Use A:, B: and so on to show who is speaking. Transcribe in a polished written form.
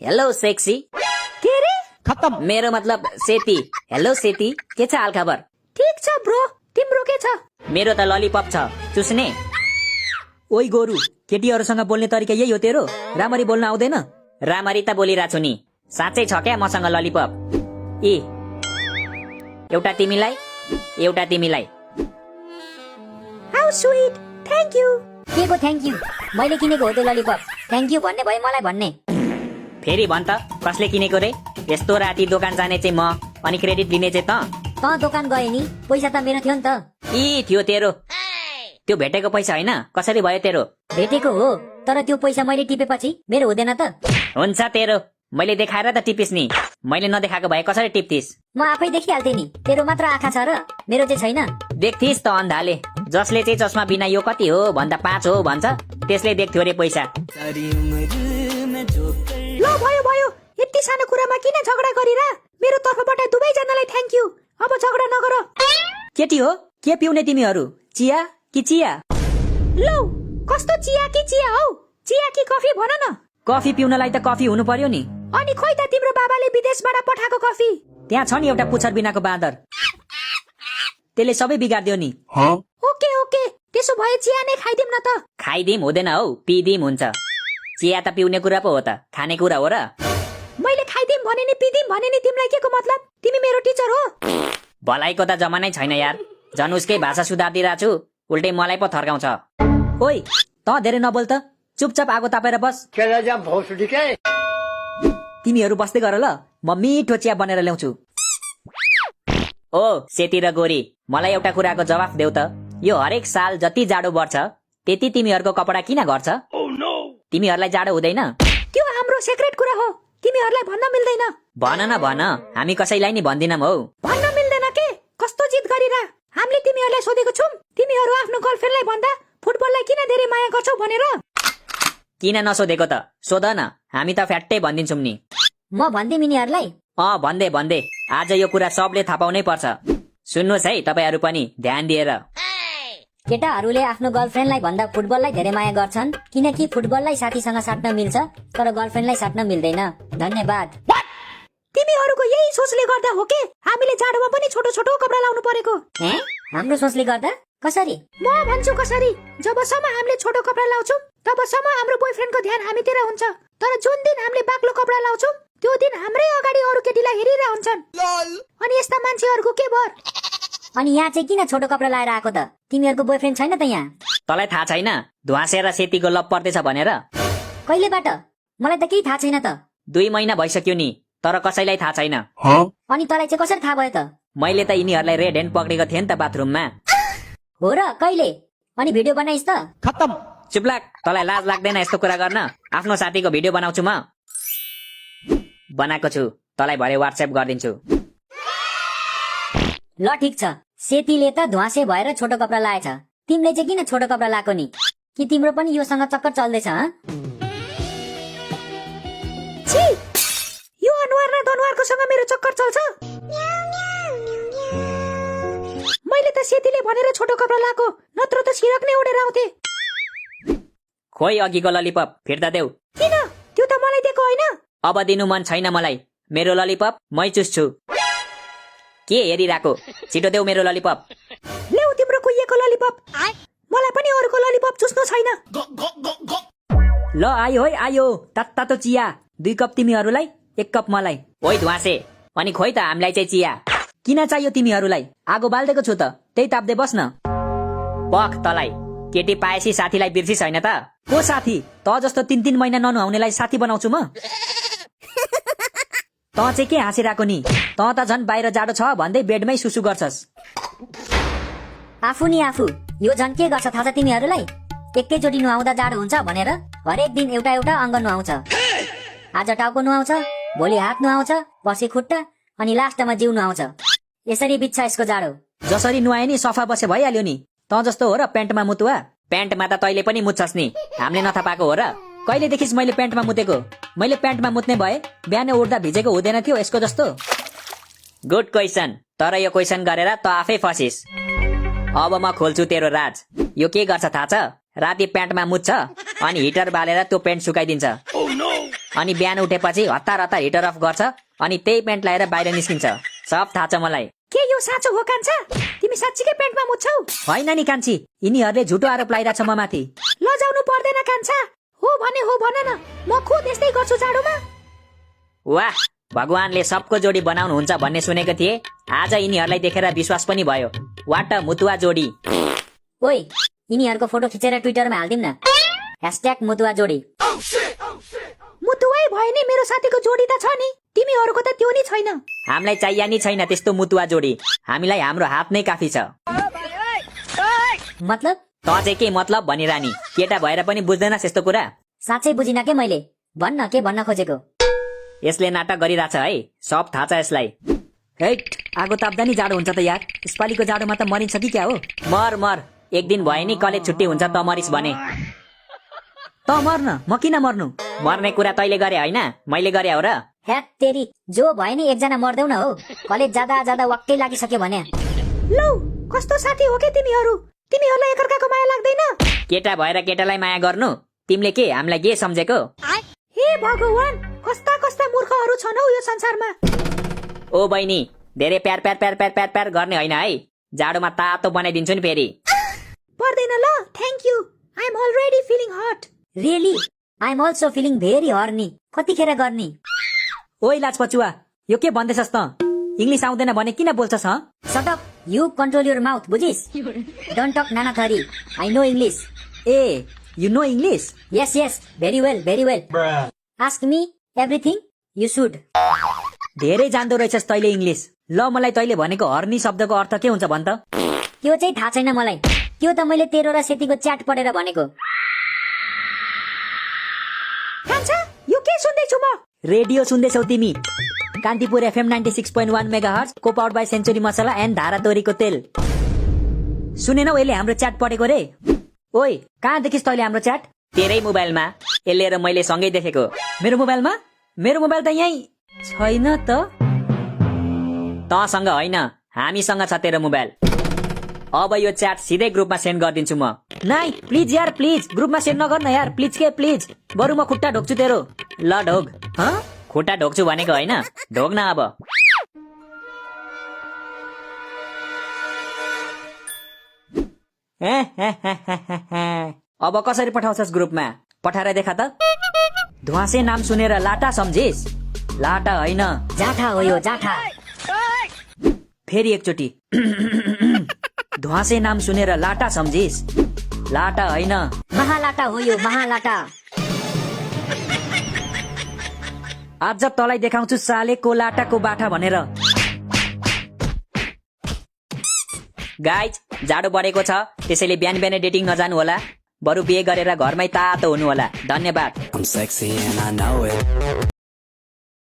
A: Hello sexy.
B: के रे?
C: खत्म।
A: मेरो मतलब सेती। हेलो सेती, के छ हालखबर?
B: ठीक छ ब्रो, तिम्रो के छ?
A: मेरो त ललिपप छ, चुस्ने।
C: ओइ गोरु, केटीहरुसँग बोल्ने तरिका यही हो तेरो? राम्ररी बोल्न आउँदैन?
A: राम्ररी त बोलिरहेको छु नि। साँच्चै छ क्या मसँग ललिपप? ए, एउटा तिमीलाई, एउटा तिमीलाई।
B: How sweet, thank you.
D: के को थ्यांक यू? मैले किनेको हो त्यो ललिपप। थ्यांक यू भन्ने भए मलाई भन्ने।
A: फेरि भन त, कसले किनेको रे? यस्तो राति दोकान जाने चाहिँ म, अनि क्रेडिट लिने चाहिँ त?
D: दोकान गए नि, पैसा त मेरो थियो नि त।
A: यी थियो तेरो। त्यो भेटेको पैसा होइन, कसरी भयो तेरो?
D: भेटेको हो, तर त्यो पैसा मैले टिपेपछि मेरो हुँदैन त।
A: हुन्छ तेरो, मैले देखाएर त टिपिस नि। मैले नदेखाएको भए कसरी टिप्थिस?
D: म आफै देखिहाल्थे नि, तेरो मात्र आँखा छ र मेरो चाहिँ छैन।
A: देख्थिस त अन्धाले। जसले चाहिँ चस्मा बिना यो कति हो भन्दा 5 हो भन्छ, त्यसले देख्थ्यो रे पैसा।
B: ल भयो भयो, यति सानो कुरामा किन झगडा गरिरा? मेरो तर्फबाट दुवैजनालाई थ्यांक यू। अब झगडा नगर।
C: केटी हो? के पिउने तिमीहरू? चिया कि चिया?
B: लौ, कस्तो चिया कि चिया हौ? चिया कि कफी भन न?
C: कफी पिउनलाई त कफी हुनु पर्यो नि।
B: अनि खोइ त तिम्रो बाबाले विदेशबाट पठाएको कफी।
C: त्यहाँ छ नि एउटा पुच्छर बिनाको बाँदर, त्यसले सबै बिगार्दियो नि।
B: ओके ओके, त्यसो भए चिया नै खाइदिम न त।
A: खाइदिम हुँदैन हौ, पिदिम हुन्छ। चिया त पिउने कुरा पो हो त, खाने कुरा हो र?
B: मैले खाइदिम भने नि पिदिम भने नि तिमीलाई के को मतलब? तिमी मेरो टिचर हो?
A: भलाइको त जमानै छैन यार। झन् उसकै भाषा सुधार्दिरहेको छु, उल्टै मलाई पो थर्काउँछ।
C: ओइ, त धेरै नबोल त, चुपचाप आगो तापेर बस। तिमीहरू बस्दै गर ल, म मिठो चिया बनेर ल्याउँछु।
A: ओ सेती र गोरी, मलाई एउटा कुराको जवाफ देऊ त। यो हरेक साल जति जाडो बढ्छ, त्यति तिमीहरूको कपडा किन घट्छ? तिमीहरूलाई जाडो हुँदैन?
B: त्यो हाम्रो सिक्रेट कुरा हो, तिमीहरूलाई भन्न मिल्दैन।
A: भन न भन, हामी कसैलाई नि भन्दिनौँ हौ।
B: भन्न मिल्दैन के? कस्तो जिद गरिरा? हामीले तिमीहरूलाई सोधेको छौं, तिमीहरू आफ्नो गर्लफ्रेन्डलाई भन्दा फुटबललाई किन धेरै माया गर्छौ भनेर।
A: किन नसोधेको त? सोध न, हामी त फ्याट्टै भनिदिन्छौँ नि।
D: म भन्दिम यिनीहरूलाई।
A: भन्दै भन्दै, आज यो कुरा सबले थाहा पाउनै पर्छ। सुन्नुहोस् है तपाईँहरू पनि ध्यान दिएर।
D: केटाहरूले आफ्नो गर्लफ्रेन्डलाई भन्दा फुटबललाई धेरै माया गर्छन्, किनकि फुटबललाई साथीसँग साट्न मिल्छ, तर गर्लफ्रेन्डलाई साट्न मिल्दैन। धन्यवाद।
B: तिमीहरूको यही सोचले गर्दा हो के हामीले जाडोमा पनि छोटो छोटो कपडा लाउनु परेको?
D: हाम्रो सोचले गर्दा? कसरी?
B: म भन्छु कसरी। जबसम्म हामीले छोटो कपडा लाउँछौं, तबसम्म हाम्रो बोयफ्रेन्डको ध्यान हामीतिर हुन्छ। तर जुन दिन हामीले बाक्लो कपडा लाउँछौं, त्यो दिन हाम्रै अगाडि अरू केटीलाई हेरिरहेका हुन्छन्। अनि यस्ता मान्छेहरूको के भर?
D: अनि यहाँ चाहिँ किन छोटो कपडा लाएर आएको त? तिमीहरूको बोयफ्रेन्ड छैन त यहाँ?
A: तँलाई थाहा छैन ध्वासे र सेतीको लभ पर्दैछ भनेर?
D: कहिलेबाट? मलाई त केही थाहा छैन त।
A: 2 महिना भइसक्यो नि, तर कसैलाई थाहा छैन।
D: अनि तँलाई चाहिँ कसरी थाहा भयो त?
A: मैले त यिनीहरूलाई रेड ह्यान्ड पक्रेको थिएँ नि त बाथरुममा।
D: हो र? कहिले? अनि भिडियो बनाइस् त?
C: खत्तम।
A: चुप्लाक, तँलाई लाज लाग्दैन यस्तो कुरा गर्न? आफ्नो साथीको भिडियो बनाउँछु म। बनाएको छु, तँलाई भरे व्हाट्सएप गरिदिन्छु।
D: ल ठिक छ। सेतीले त ध्वासे भएर छोटो कपडा लाएछ, तिमीले चाहिँ किन छोटो कपडा लाएको नि? कि तिम्रो पनि योसँग चक्कर चल्दैछ?
B: छी, यो अनुहार र दनुहारको सँग मेरो चक्कर चल्छ? मैले त सेतीले भनेर छोटो कपडा लाएको, नत्र त सिरक नै उडेर आउँथे।
A: खोइ अघिको ललिपप फिर्ता देऊ।
B: किन? त्यो त मलाई दिएको होइन।
A: अब दिनु मन छैन मलाई। मेरो ललिपप मै चुस्छु। के हेरिरहेको? छिटो देऊ मेरो ललिपप।
B: ल्याउ तिम्रो कुहिएको ललिपप। मलाई पनि अरूको ललिपप चुस्नु छैन।
C: ल आयो है आयो, तातो चिया। 2 कप तिमीहरूलाई, 1 कप मलाई।
A: ओइ ध्वासे, अनि खोइ त हामीलाई चाहिँ चिया।
C: किन चाहियो तिमीहरूलाई? आगो बाल्देको छु त, त्यही ताप्दै बस न।
A: पख तलाई, केटी पाएसी साथीलाई बिर्सिस होइन त?
C: को साथी? त जस्तो 3 महिना ननुहाउनेलाई साथी बनाउँछु म? त चाहिँ के हाँसिरहेको नि? त झन् बाहिर जाडो छ भन्दै बेडमै सुसु गर्छस्।
D: आफू नि आफू, यो झन् के गर्छ थाहा छ तिमीहरूलाई? एकैचोटि नुहाउँदा जाडो हुन्छ भनेर हरेक दिन एउटा एउटा अङ्ग नुहाउँछ। आज टाउको नुहाउँछ, भोलि हात नुहाउँछ, पर्सि खुट्टा, अनि लास्टमा जिउ नुहाउँछ। यसरी बित्छ यसको जाडो।
C: जसरी नुहाए नि सफा बसे भइहाल्यो नि। त जस्तो हो र प्यान्टमा मुतुवा?
A: प्यान्टमा त तैले पनि मुच्छस् नि, हामीले नथा पाएको हो र?
C: कहिले देखिस् मैले प्यान्टमा मुतेको? मैले प्यान्टमा मुत्ने भए बिहान उठ्दा भिजेको हुँदैन थियो यसको जस्तो?
A: गुड क्वेसन, तर यो क्वेसन गरेर त आफै फसिस। अब म खोल्छु तेरो राज। यो के गर्छ थाहा छ? राति प्यान्टमा मुत्छ, अनि हिटर बालेर त्यो प्यान्ट सुकाइदिन्छ। अनि बिहान उठेपछि हतार हतार हिटर अफ गर्छ अनि त्यही पेन्ट लगाएर बाहिर निस्किन्छ। सब थाहा छ मलाई।
B: के यो साँचो हो कान्छा? तिमी साँच्चीकै पेन्टमा मुच्छौ?
C: होइन नि कान्छी, यिनीहरूले झुटो आरोप लगाइरहेछ म माथि।
B: लजाउनु पर्दैन कान्छा। हो भने हो भन न, म खुद यस्तै गर्छु जाडोमा।
A: वाह, भगवानले सबको जोडी बनाउनुहुन्छ भन्ने सुनेको थिएँ। आज यिनीहरूलाई देखेर विश्वास पनि भयो। वाट अ मुतुवा जोडी।
D: ओइ, यिनीहरूको फोटो खिचेर ट्विटरमा हालिदिउँ न। #मुतुवा जोडी।
B: मुतुवै भयो नि, मेरो साथीको जोडी त छ नि, तिमीहरूको त त्यो नि छैन।
A: हामीलाई चाहिए नि छैन त्यस्तो मुतुवा जोडी। हामीलाई हाम्रो हात नै काफी छ।
D: मतलब
A: त चाहिँ के मतलब भनिरानी? केटा भएर पनि बुझ्दैनस् यस्तो कुरा?
D: साँच्चै बुझिन के मैले। भन्न के भन्न खोजेको?
A: यसले नाटक गरिरहेछ है, सब थाहा छ यसलाई।
C: हेट, आगो ताप्दा नि जाडो हुन्छ त यार। यसपालिको जाडोमा त मरिन्छ कि क्या हो?
A: मर मर, एक दिन भयो नि कलेज छुट्टी हुन्छ त मरिस भने।
C: त मर्न, म किन मर्नु?
A: मर्ने कुरा तैले गरे होइन, मैले गरे हो र?
D: ह्याट तेरी, जो भयो नि एकजना मर्देऊ न हो। कलेज जाँदा जाँदा वाक्कै लागिसक्यो भने।
B: लौ, कस्तो साथी हो के तिमीहरू? तिमीहरूलाई एकअर्काको माया लाग्दैन?
A: केटा भएर केटालाई माया गर्नु? तिमीले के हामीलाई के सम्झेको?
B: हे भगवान, कस्ता कस्ता मूर्खहरू छन् हौ यो संसारमा।
A: ओ बहिनी, धेरै प्यार प्यार प्यार प्यार प्यार प्यार गर्ने होइन है। जाडोमा तातो बनाइदिन्छु नि फेरि।
B: पर्दैन ल, thank you. I am already feeling hot.
D: Really, I am also feeling very horny. कतिखेर गर्ने?
C: ओइ लाजपचुवा, यो के भन्दैछस् त? इङ्ग्लिस आउँदैन भने किन बोल्छस् ह?
D: Shut up, you control your mouth, बुझिस? डोन्ट टक नाना थरी। I know English.
C: ए, you know English?
D: Yes yes, very well very well. Ask me everything you should.
C: धेरै जान्दो रहेछस् तैले इङ्ग्लिस। ल, मलाई तैले भनेको हर्नी शब्दको अर्थ के हुन्छ भन् त?
D: त्यो चाहिँ थाहा छैन मलाई। त्यो त मैले तेरो र सेतीको च्याट पढेर भनेको।
B: कान्छा, यो के सुन्दैछु म?
C: रेडियो सुन्दैछौ तिमी? कान्तिपुर FM 96.1 मेगाहर्ज, को powered by Century Masala and Dhara तोरीको तेल। सुनेनौ यसले हाम्रो च्याट पढेको रे? ओइ, कहाँ देखिस् तैले हाम्रो च्याट?
A: तेरै मोबाइलमा। यसले र मैले सँगै देखेको।
C: मेरो मोबाइलमा? मेरो मोबाइल त यहीँ छैन त।
A: तँसँग होइन, हामीसँग छ तेरो मोबाइल। अब यो च्याट सिधै ग्रुपमा सेन्ड गरिदिन्छु म।
C: नाइ, प्लिज यार प्लिज, ग्रुपमा सेन्ड नगर्न यार, प्लिज के प्लिज। बरु म खुट्टा ढोक्छु तेरो।
A: ल ढोग।
C: ह?
A: खुट्टा ढोक्छु भनेको होइन, ढोग न अब।
C: अब कसरी पठाउँछस् ग्रुपमा? पठाएर देखा त। ध्वासे नाम सुनेर लाटा सम्झिस? लाटा होइन,
D: जाठा हो यो, जाठा।
C: फेरि एकचोटि। ध्वासे नाम सुनेर लाटा सम्झिस? लाटा होइन,
D: महालाटा हो यो, महालाटा।
C: आज तँलाई देखाउँछु सालेको लाटाको बाठा भनेर।
A: गाइज, जाडो बढेको छ, त्यसैले बिहान बिहानै डेटिङ नजानु होला। बरु बिहे गरेर घरमै तातो हुनु होला। धन्यवाद।